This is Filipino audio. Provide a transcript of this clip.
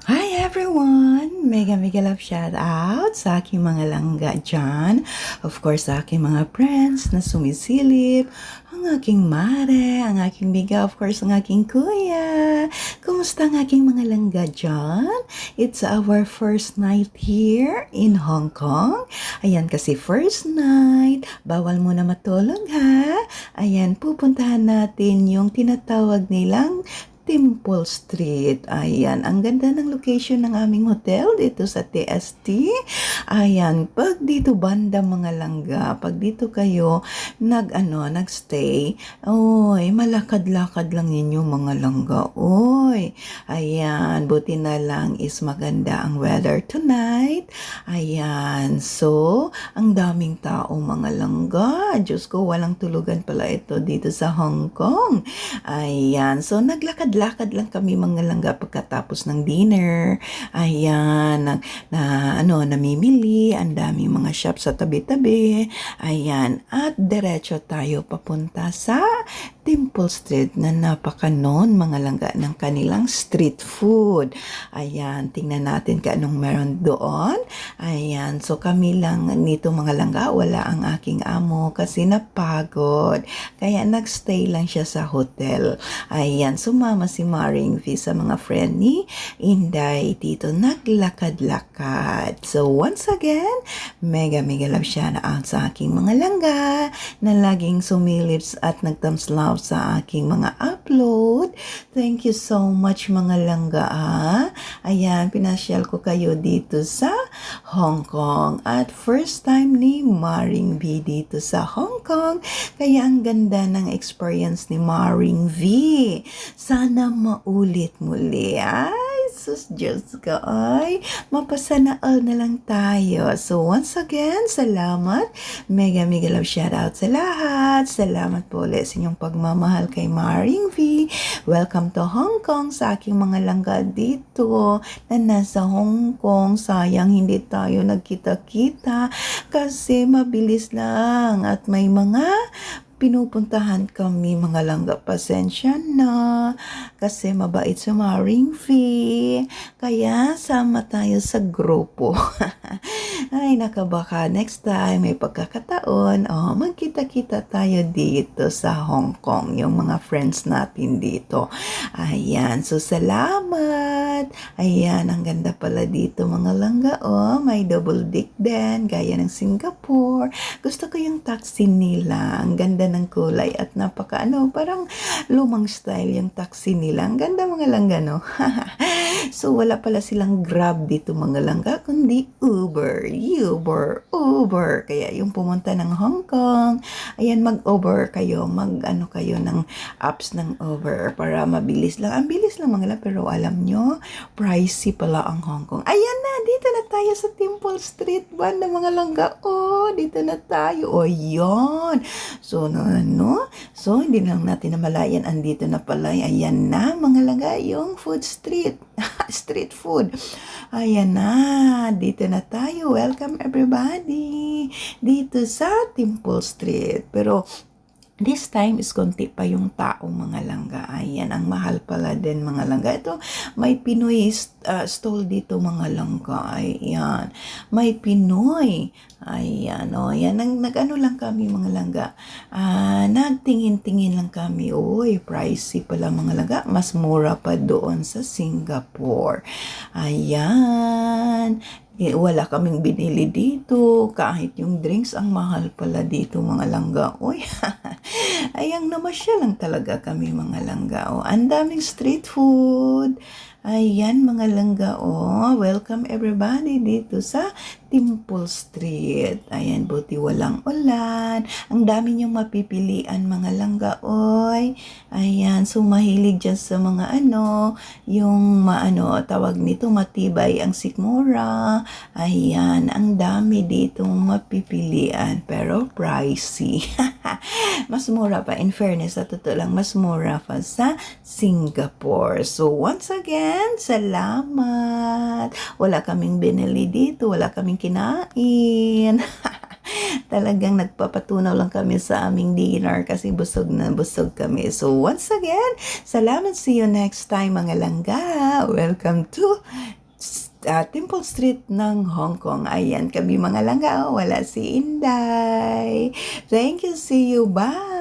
Hi everyone! Mega mega love shout out sa aking mga langga dyan. Of course, sa aking mga friends na sumisilip. Ang aking mare, ang aking biga, of course, ang aking kuya. Kumusta ang aking mga langga dyan? It's our first night here in Hong Kong. Ayan kasi first night. Bawal muna matulog ha. Ayan, pupuntahan natin yung tinatawag nilang Temple Street. Ayan, ang ganda ng location ng aming hotel dito sa TST. Ayan, pag dito banda mga langga, pag dito kayo nagstay, oy, malakad-lakad lang ninyo mga langga. Oy, ayan, buti na lang is maganda ang weather tonight. Ayan, so, ang daming tao mga langga. Diyos ko, walang tulugan pala ito dito sa Hong Kong. Ayan, so naglakad-lakad lang kami mga langga pagkatapos ng dinner. Ayan, namimili, ang daming mga shop sa tabi-tabi. Ayan, at diretso tayo papunta sa Temple Street na napakanon mga langga ng kanilang street food. Ayan, tingnan natin kung anong meron doon. Ayan, so kami lang nito mga langga, wala ang aking amo kasi napagod. Kaya nagstay lang siya sa hotel. Ayan, sumama si Maring V sa mga friend ni Inday dito naglakad-lakad. So once again, mega mega love siya na out sa aking mga langga na laging sumilips at nag-thumbs love sa aking mga upload. Thank you so much mga langga. Ayan, pinasyal ko kayo dito sa Hong Kong. At first time ni Maring V dito sa Hong Kong. Kaya ang ganda ng experience ni Maring V. Sana maulit muli. Ay, sus Diyos ko. Ay, mapasana all na lang tayo. So once again, salamat. Mega mega love shoutout sa lahat. Salamat po ulit sa inyong pagmamahal kay Maring V. Welcome to Hong Kong sa aking mga langga dito na nasa Hong Kong. Sayang hindi tayo nagkita-kita kasi mabilis lang at may mga pinupuntahan kami mga langga, pasensya na kasi mabait si Maring V, kaya sama tayo sa grupo. Ay nakabaka next time may pagkakataon magkita-kita tayo dito sa Hong Kong, yung mga friends natin dito. Ayan, so salamat. Ayan, ang ganda pala dito mga langga. May double deck din gaya ng Singapore. Gusto ko yung taxi nila, ang ganda ng kulay at parang lumang style yung taxi nila. Ang ganda mga langga, no? So wala pala silang Grab dito mga langga, kundi Uber. Kaya yung pumunta ng Hong Kong, ayan, mag-Uber kayo, kayo ng apps ng Uber para mabilis lang. Ang bilis lang mga langga, pero alam nyo, pricey pala ang Hong Kong. Ayan na, dito na tayo sa Temple Street banda mga langga. Dito na tayo. Yon. So, So, hindi lang natin namalayan. Andito na pala. Ayan na, mga langga, yung food street. Street food. Ayan na. Dito na tayo. Welcome everybody. Dito sa Temple Street. Pero, this time is konti pa yung tao mga langga. Ayan, ang mahal pala din mga langga. Ito, may Pinoy stall dito mga langga. Ayan, may Pinoy. Ayan, yan. Nag-ano lang kami mga langga. Nagtingin-tingin lang kami. Uy, pricey pala mga langga. Mas mura pa doon sa Singapore. Ayan. Wala kaming binili dito. Kahit yung drinks, ang mahal pala dito mga langga. Uy, ayang namasya lang talaga kami mga langga. Ang daming street food. Ayan mga langga. Welcome everybody dito sa Temple Street. Ayan, buti walang ulan. Ang dami niyong mapipilian mga langga. Ayan, so mahilig dyan sa mga yung tawag nito, matibay ang sikmura. Ayan, ang dami ditong mapipilian pero pricey. Mas mura pa, in fairness, sa totoo lang, mas mura pa sa Singapore. So once again, salamat. Wala kaming binili dito, wala kaming kinain. Talagang nagpapatunaw lang kami sa aming dinner kasi busog na busog kami. So once again, salamat, see you next time mga langga. Welcome to Temple Street ng Hong Kong. Ayan kami mga langga. Wala si Inday. Thank you. See you. Bye.